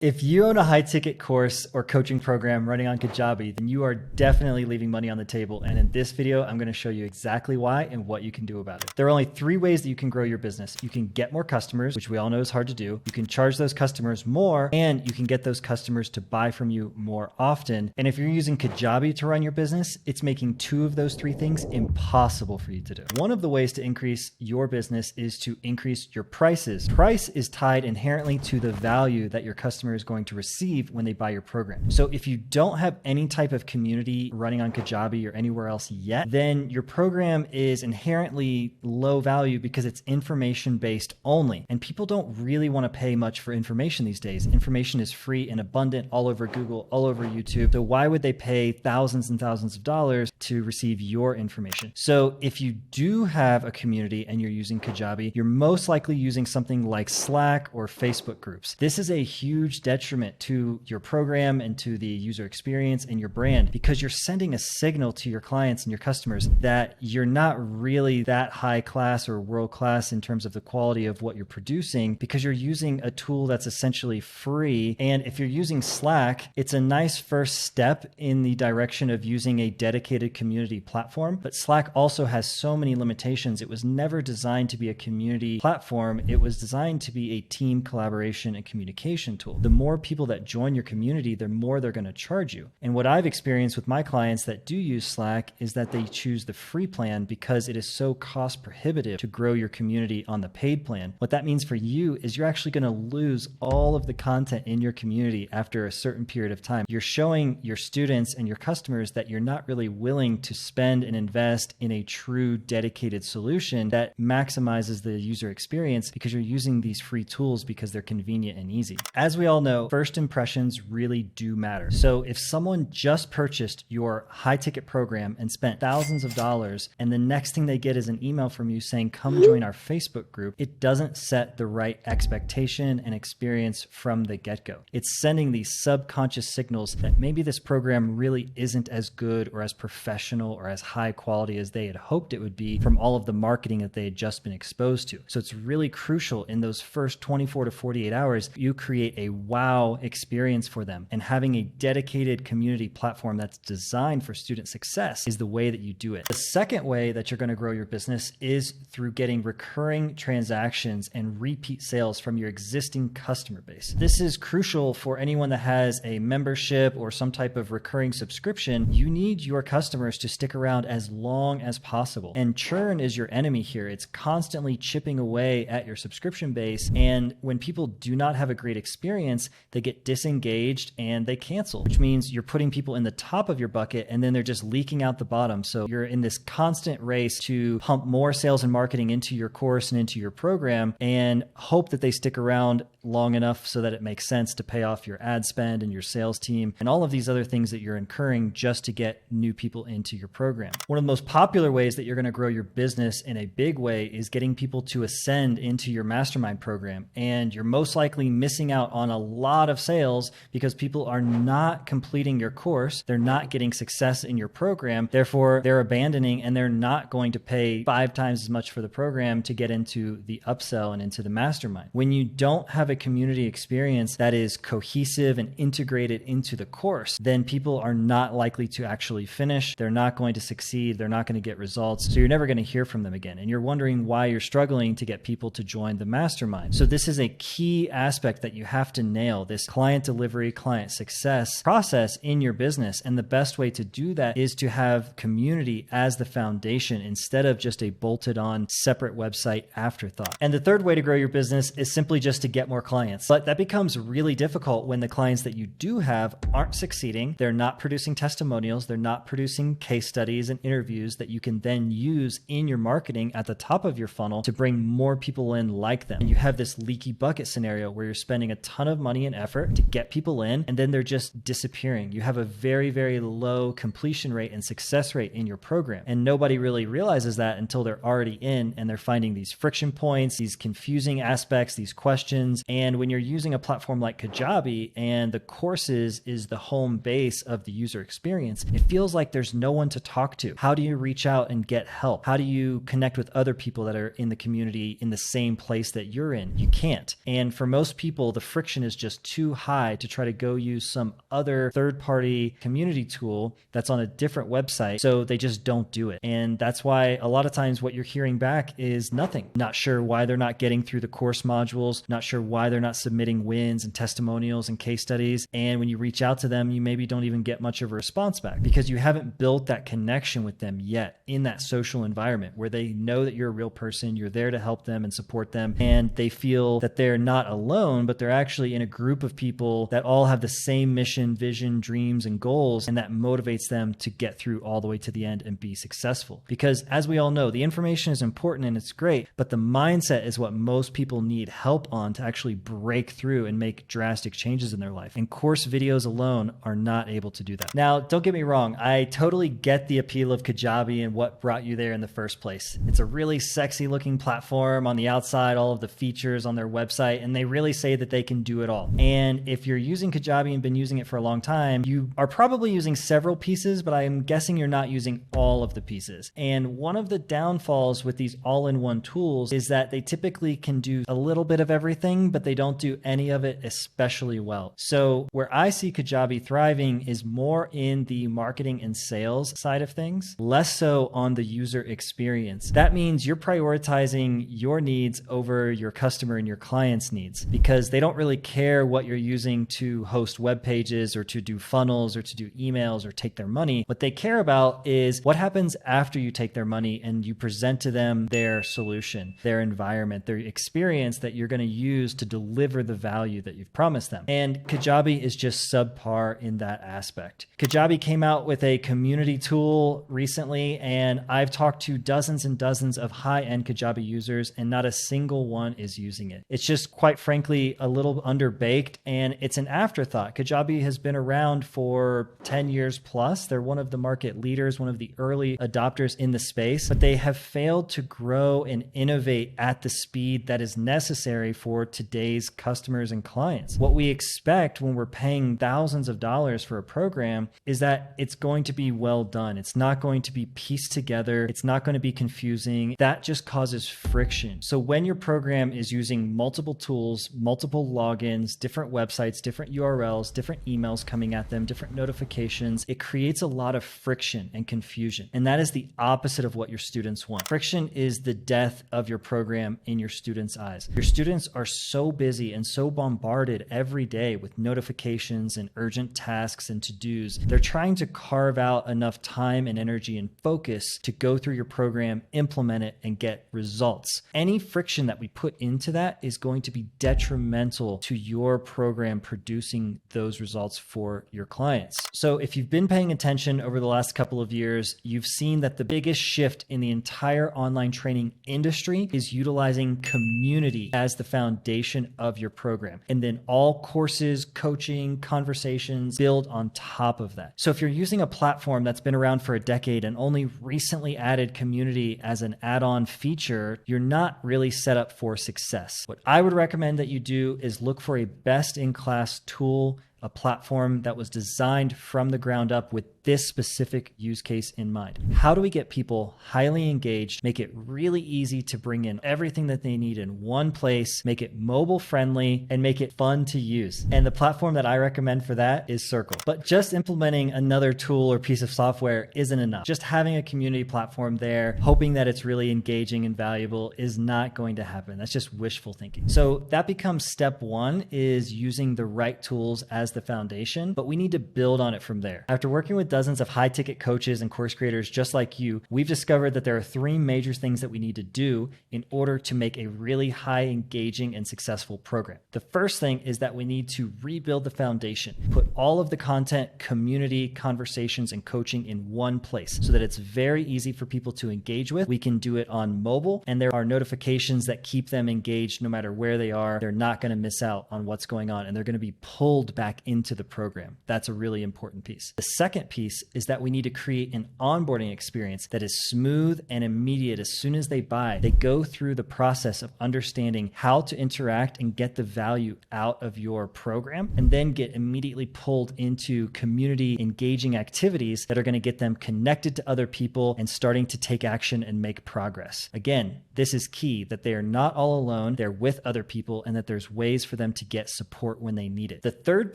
If you own a high ticket course or coaching program running on Kajabi, then you are definitely leaving money on the table. And in this video, I'm going to show you exactly why and what you can do about it. There are only 3 ways that you can grow your business. You can get more customers, which we all know is hard to do. You can charge those customers more, and you can get those customers to buy from you more often. And if you're using Kajabi to run your business, it's making 2 of those 3 things impossible for you to do. One of the ways to increase your business is to increase your prices. Price is tied inherently to the value that your customer is going to receive when they buy your program. So if you don't have any type of community running on Kajabi or anywhere else yet, then your program is inherently low value because it's information based only. And people don't really want to pay much for information these days. Information is free and abundant all over Google, all over YouTube. So why would they pay thousands and thousands of dollars to receive your information? So if you do have a community and you're using Kajabi, you're most likely using something like Slack or Facebook groups. This is a huge detriment to your program and to the user experience and your brand, because you're sending a signal to your clients and your customers that you're not really that high class or world class in terms of the quality of what you're producing, because you're using a tool that's essentially free. And if you're using Slack, it's a nice first step in the direction of using a dedicated community platform. But Slack also has so many limitations. It was never designed to be a community platform. It was designed to be a team collaboration and communication tool. The more people that join your community, the more they're going to charge you. And what I've experienced with my clients that do use Slack is that they choose the free plan because it is so cost prohibitive to grow your community on the paid plan. What that means for you is you're actually going to lose all of the content in your community after a certain period of time. You're showing your students and your customers that you're not really willing to spend and invest in a true dedicated solution that maximizes the user experience, because you're using these free tools because they're convenient and easy. As we all know, first impressions really do matter. So if someone just purchased your high ticket program and spent thousands of dollars, and the next thing they get is an email from you saying, come join our Facebook group, it doesn't set the right expectation and experience from the get-go. It's sending these subconscious signals that maybe this program really isn't as good or as professional or as high quality as they had hoped it would be from all of the marketing that they had just been exposed to. So it's really crucial in those first 24 to 48 hours, you create a wow experience for them. And having a dedicated community platform that's designed for student success is the way that you do it. The second way that you're going to grow your business is through getting recurring transactions and repeat sales from your existing customer base. This is crucial for anyone that has a membership or some type of recurring subscription. You need your customers to stick around as long as possible. And churn is your enemy here. It's constantly chipping away at your subscription base. And when people do not have a great experience, they get disengaged and they cancel, which means you're putting people in the top of your bucket and then they're just leaking out the bottom. So you're in this constant race to pump more sales and marketing into your course and into your program and hope that they stick around long enough so that it makes sense to pay off your ad spend and your sales team and all of these other things that you're incurring just to get new people into your program. One of the most popular ways that you're going to grow your business in a big way is getting people to ascend into your mastermind program. And you're most likely missing out on a lot of sales because people are not completing your course. They're not getting success in your program. Therefore, they're abandoning and they're not going to pay 5 times as much for the program to get into the upsell and into the mastermind. When you don't have a community experience that is cohesive and integrated into the course, then people are not likely to actually finish. They're not going to succeed. They're not going to get results. So you're never going to hear from them again. And you're wondering why you're struggling to get people to join the mastermind. So this is a key aspect that you have to nail, this client delivery, client success process in your business. And the best way to do that is to have community as the foundation instead of just a bolted on separate website afterthought. And the third way to grow your business is simply just to get more clients. But that becomes really difficult when the clients that you do have aren't succeeding. They're not producing testimonials. They're not producing case studies and interviews that you can then use in your marketing at the top of your funnel to bring more people in like them. And you have this leaky bucket scenario where you're spending a ton of money and effort to get people in, and then they're just disappearing. You have a very, very low completion rate and success rate in your program. And nobody really realizes that until they're already in and they're finding these friction points, these confusing aspects, these questions. And when you're using a platform like Kajabi and the courses is the home base of the user experience, it feels like there's there's no one to talk to. How do you reach out and get help? How do you connect with other people that are in the community in the same place that you're in? You can't. And for most people, the friction is just too high to try to go use some other third-party community tool that's on a different website. So they just don't do it. And that's why a lot of times what you're hearing back is nothing. Not sure why they're not getting through the course modules, not sure why they're not submitting wins and testimonials and case studies. And when you reach out to them, you maybe don't even get much of a response back because you haven't built that connection with them yet in that social environment where they know that you're a real person, you're there to help them and support them, and they feel that they're not alone, but they're actually in a group of people that all have the same mission, vision, dreams, and goals, and that motivates them to get through all the way to the end and be successful. Because as we all know, the information is important and it's great, but the mindset is what most people need help on to actually break through and make drastic changes in their life. And course videos alone are not able to do that. Now, don't get me wrong. I totally get the appeal of Kajabi and what brought you there in the first place. It's a really sexy looking platform on the outside, all of the features on their website, and they really say that they can do it all. And if you're using Kajabi and been using it for a long time, you are probably using several pieces, but I'm guessing you're not using all of the pieces. And one of the downfalls with these all-in-one tools is that they typically can do a little bit of everything, but they don't do any of it especially well. So where I see Kajabi thriving is more in the marketing and sales side of things, less so on the user experience. That means you're prioritizing your needs over your customer and your client's needs because they don't really care what you're using to host web pages or to do funnels or to do emails or take their money. What they care about is what happens after you take their money and you present to them their solution, their environment, their experience that you're going to use to deliver the value that you've promised them. And Kajabi is just subpar in that aspect. Kajabi came out with a community tool recently, and I've talked to dozens and dozens of high-end Kajabi users, and not a single one is using it. It's just, quite frankly, a little underbaked, and it's an afterthought. Kajabi has been around for 10 years plus. They're one of the market leaders, one of the early adopters in the space, but they have failed to grow and innovate at the speed that is necessary for today's customers and clients. What we expect when we're paying thousands of dollars for a program is that it's going to be well done. It's not going to be pieced together. It's not going to be confusing. That just causes friction. So when your program is using multiple tools, multiple logins, different websites, different URLs, different emails coming at them, different notifications, it creates a lot of friction and confusion. And that is the opposite of what your students want. Friction is the death of your program in your students' eyes. Your students are so busy and so bombarded every day with notifications and urgent tasks and to-dos. They're trying to carve out enough time and energy and focus to go through your program, implement it, and get results. Any friction that we put into that is going to be detrimental to your program producing those results for your clients. So if you've been paying attention over the last couple of years, you've seen that the biggest shift in the entire online training industry is utilizing community as the foundation of your program. And then all courses, coaching, conversations build on top of that. So if you're using a platform that's been around for a decade and only recently added community as an add-on feature, you're not really set up for success. What I would recommend that you do is look for a best-in-class tool, a platform that was designed from the ground up with this specific use case in mind. How do we get people highly engaged, make it really easy to bring in everything that they need in one place, make it mobile friendly, and make it fun to use? And the platform that I recommend for that is Circle. But just implementing another tool or piece of software isn't enough. Just having a community platform there, hoping that it's really engaging and valuable, is not going to happen. That's just wishful thinking. So that becomes step one, is using the right tools as the foundation, but we need to build on it from there. After working with dozens of high-ticket coaches and course creators just like you, we've discovered that there are three major things that we need to do in order to make a really high engaging and successful program. The first thing is that we need to rebuild the foundation, put all of the content, community, conversations, and coaching in one place so that it's very easy for people to engage with. We can do it on mobile, and there are notifications that keep them engaged no matter where they are. They're not going to miss out on what's going on, and they're going to be pulled back back into the program. That's a really important piece. The second piece is that we need to create an onboarding experience that is smooth and immediate. As soon as they buy, they go through the process of understanding how to interact and get the value out of your program, and then get immediately pulled into community engaging activities that are going to get them connected to other people and starting to take action and make progress. Again, this is key, that they are not all alone, they're with other people, and that there's ways for them to get support when they need it. The third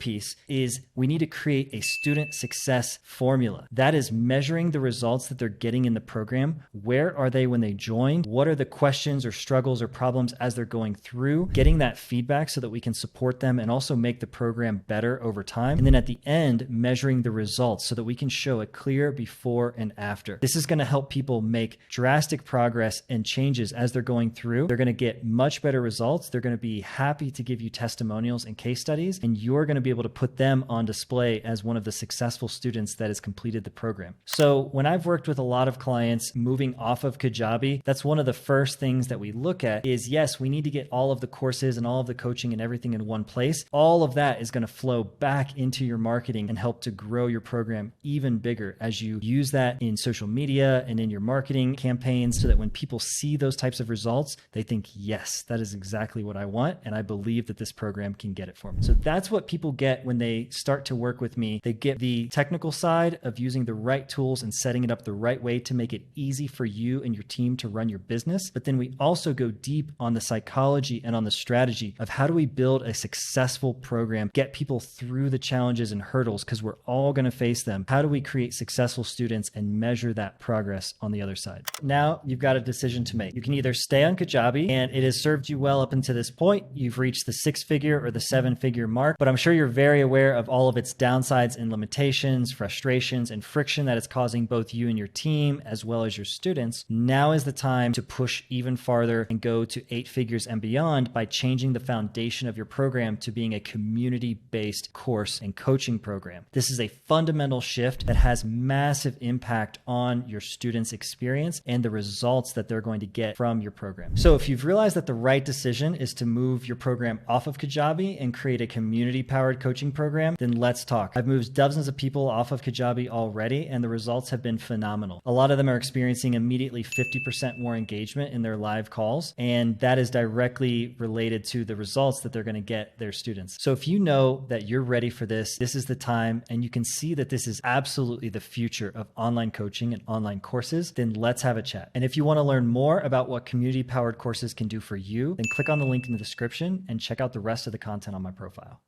piece is we need to create a student success formula. That is measuring the results that they're getting in the program. Where are they when they joined? What are the questions or struggles or problems as they're going through? Getting that feedback so that we can support them and also make the program better over time. And then at the end, measuring the results so that we can show a clear before and after. This is going to help people make drastic progress and changes as they're going through. They're going to get much better results. They're going to be happy to give you testimonials and case studies, and you're going to be able to put them on display as one of the successful students that has completed the program. So when I've worked with a lot of clients moving off of Kajabi, that's one of the first things that we look at is, yes, we need to get all of the courses and all of the coaching and everything in one place. All of that is going to flow back into your marketing and help to grow your program even bigger as you use that in social media and in your marketing campaigns, so that when people see those types of results, they think, yes, that is exactly what I want, and I believe that this program can get it for me. So that's what people get when they start to work with me. They get the technical side of using the right tools and setting it up the right way to make it easy for you and your team to run your business. But then we also go deep on the psychology and on the strategy of how do we build a successful program, get people through the challenges and hurdles, because we're all going to face them. How do we create successful students and measure that progress on the other side? Now you've got a decision to make. You can either stay on Kajabi and it has served you well up until this point. You've reached the 6-figure or the 7-figure mark, but I'm sure you're very aware of all of its downsides and limitations, frustrations, and friction that it's causing both you and your team, as well as your students. Now is the time to push even farther and go to 8 figures and beyond by changing the foundation of your program to being a community-based course and coaching program. This is a fundamental shift that has massive impact on your students' experience and the results that they're going to get from your program. So if you've realized that the right decision is to move your program off of Kajabi and create a community-powered coaching program, then let's talk. I've moved dozens of people off of Kajabi already, and the results have been phenomenal. A lot of them are experiencing immediately 50% more engagement in their live calls, and that is directly related to the results that they're going to get their students. So if you know that you're ready for this, this is the time, and you can see that this is absolutely the future of online coaching and online courses, then let's have a chat. And if you want to learn more about what community-powered courses can do for you, then click on the link in the description and check out the rest of the content on my profile.